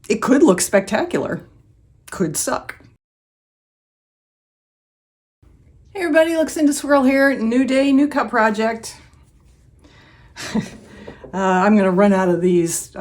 it could look spectacular. Could suck. Hey everybody, Looks into Swirl here. New day, new cup project. I'm gonna run out of these.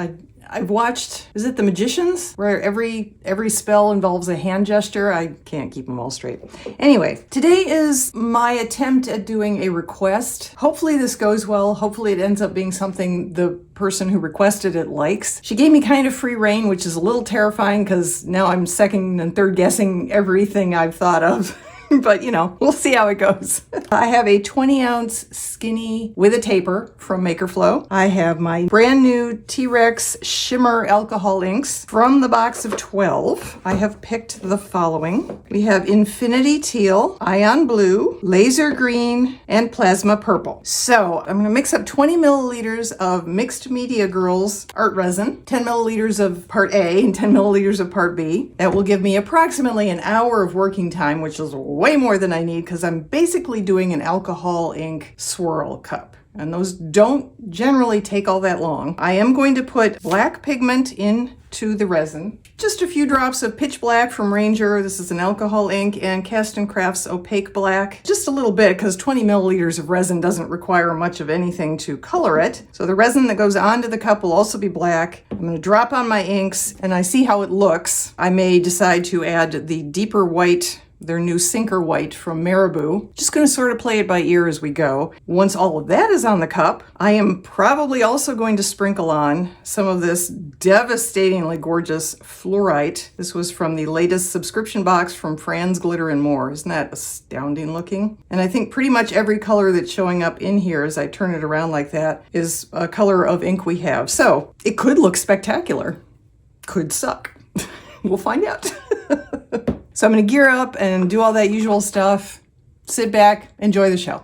I've watched, is it The Magicians? Where every spell involves a hand gesture. I can't keep them all straight. Anyway, today is my attempt at doing a request. Hopefully this goes well. Hopefully it ends up being something the person who requested it likes. She gave me kind of free rein, which is a little terrifying because now I'm second and third guessing everything I've thought of. But you know, we'll see how it goes. I have a 20-ounce skinny with a taper from Makerflow. I have my brand new T-Rex Shimmer Alcohol Inks from the box of 12. I have picked the following. We have Infinity Teal, Ion Blue, Laser Green, and Plasma Purple. So I'm gonna mix up 20 milliliters of Mixed Media Girls art resin, 10 milliliters of part A and 10 milliliters of part B. That will give me approximately an hour of working time, which is way more than I need because I'm basically doing an alcohol ink swirl cup. And those don't generally take all that long. I am going to put black pigment into the resin. Just a few drops of Pitch Black from Ranger. This is an alcohol ink, and Cast & Crafts Opaque Black. Just a little bit because 20 milliliters of resin doesn't require much of anything to color it. So the resin that goes onto the cup will also be black. I'm going to drop on my inks and I see how it looks. I may decide to add the deeper white, their new Sinker White from Marabu. Just going to sort of play it by ear as we go. Once all of that is on the cup, I am probably also going to sprinkle on some of this devastatingly gorgeous fluorite. This was from the latest subscription box from Franz Glitter and More. Isn't that astounding looking? And I think pretty much every color that's showing up in here as I turn it around like that is a color of ink we have. So it could look spectacular. Could suck. We'll find out. So I'm going to gear up and do all that usual stuff. Sit back, enjoy the show.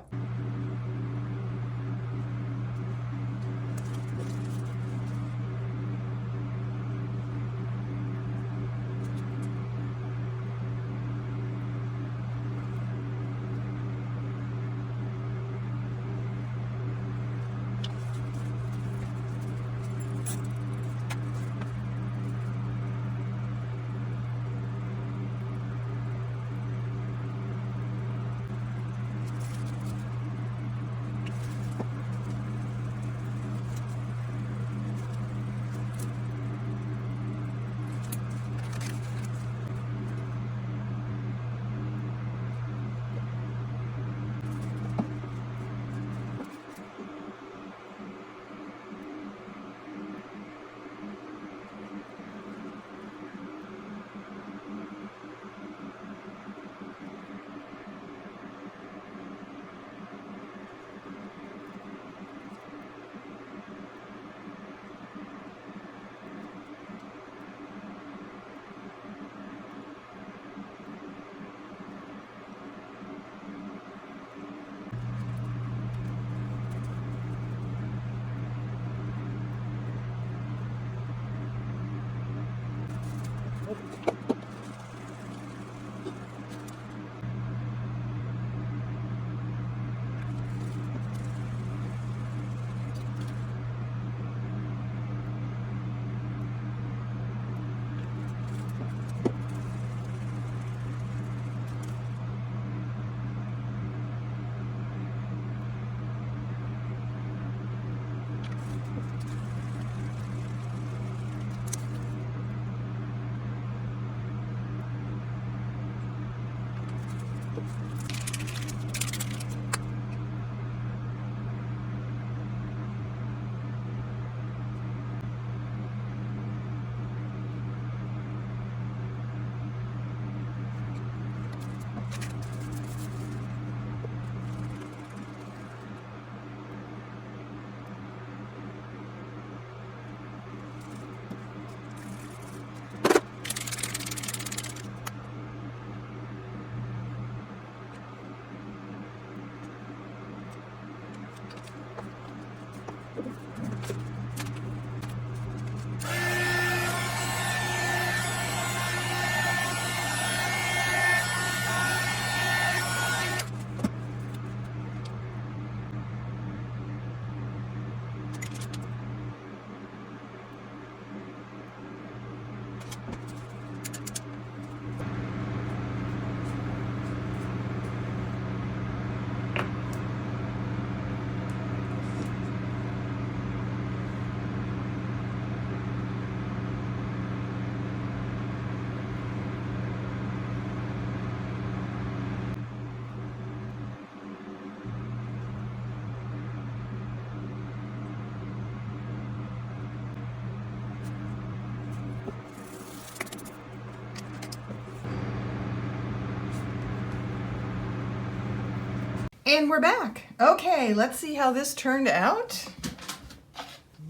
And we're back. Okay, let's see how this turned out.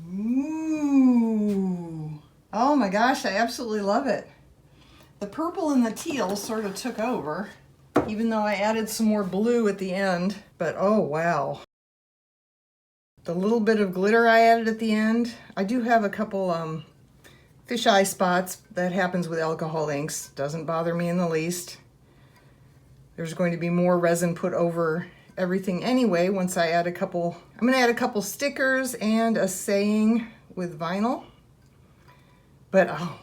Ooh. Oh my gosh, I absolutely love it. The purple and the teal sort of took over, even though I added some more blue at the end. But oh wow. The little bit of glitter I added at the end. I do have a couple fisheye spots. That happens with alcohol inks. Doesn't bother me in the least. There's going to be more resin put over everything anyway once I add a couple. I'm going to add a couple stickers and a saying with vinyl. But oh,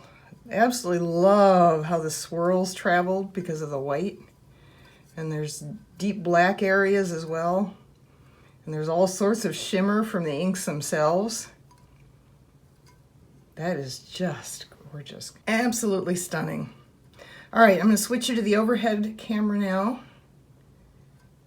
I absolutely love how the swirls traveled because of the white. And there's deep black areas as well. And there's all sorts of shimmer from the inks themselves. That is just gorgeous. Absolutely stunning. All right, I'm going to switch you to the overhead camera now,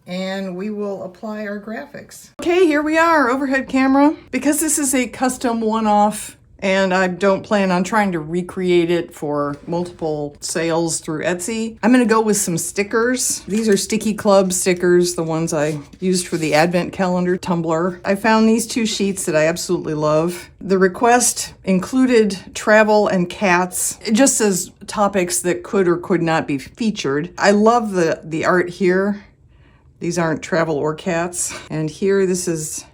and we will apply our graphics. Okay, here we are, overhead camera. Because this is a custom one-off, and I don't plan on trying to recreate it for multiple sales through Etsy, I'm going to go with some stickers. These are Sticky Club stickers, the ones I used for the Advent calendar Tumbler. I found these two sheets that I absolutely love. The request included travel and cats. It just says topics that could or could not be featured. I love the art here. These aren't travel or cats. And here, this is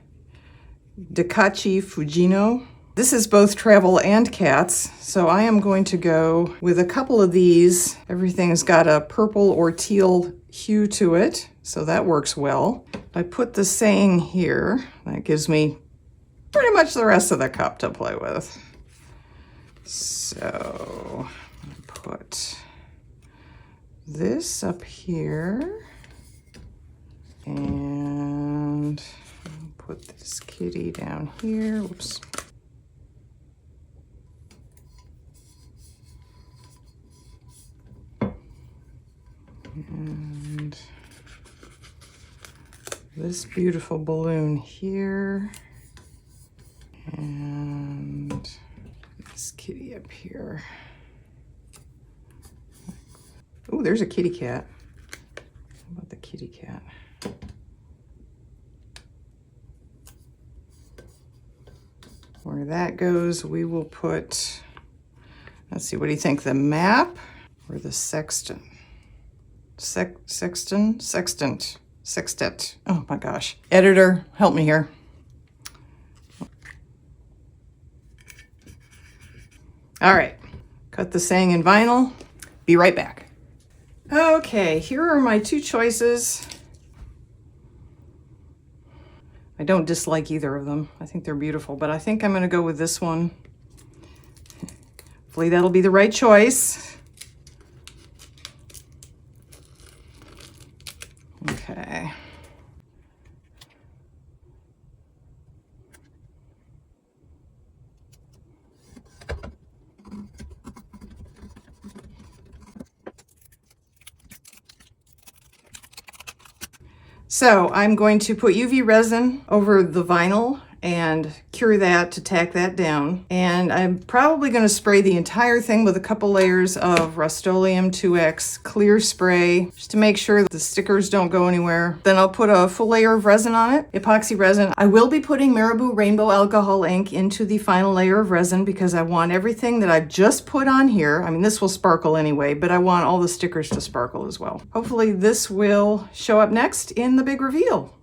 Dakachi Fujino. This is both travel and cats, so I am going to go with a couple of these. Everything's got a purple or teal hue to it, so that works well. I put the saying here. That gives me pretty much the rest of the cup to play with. So put this up here and put this kitty down here. Whoops. And this beautiful balloon here, and this kitty up here. Oh, there's a kitty cat. How about the kitty cat? Where that goes, we will put, let's see, what do you think, the map or the sextant? Sextant. Oh my gosh. Editor, help me here. All right, cut the saying in vinyl. Be right back. Okay, here are my two choices. I don't dislike either of them. I think they're beautiful, but I think I'm gonna go with this one. Hopefully that'll be the right choice. Okay. So I'm going to put UV resin over the vinyl and cure that to tack that down. And I'm probably going to spray the entire thing with a couple layers of Rust-Oleum 2X clear spray just to make sure that the stickers don't go anywhere. Then I'll put a full layer of resin on it, epoxy resin. I will be putting Marabu Rainbow Alcohol Ink into the final layer of resin because I want everything that I've just put on here. I mean, this will sparkle anyway, but I want all the stickers to sparkle as well. Hopefully this will show up next in the big reveal.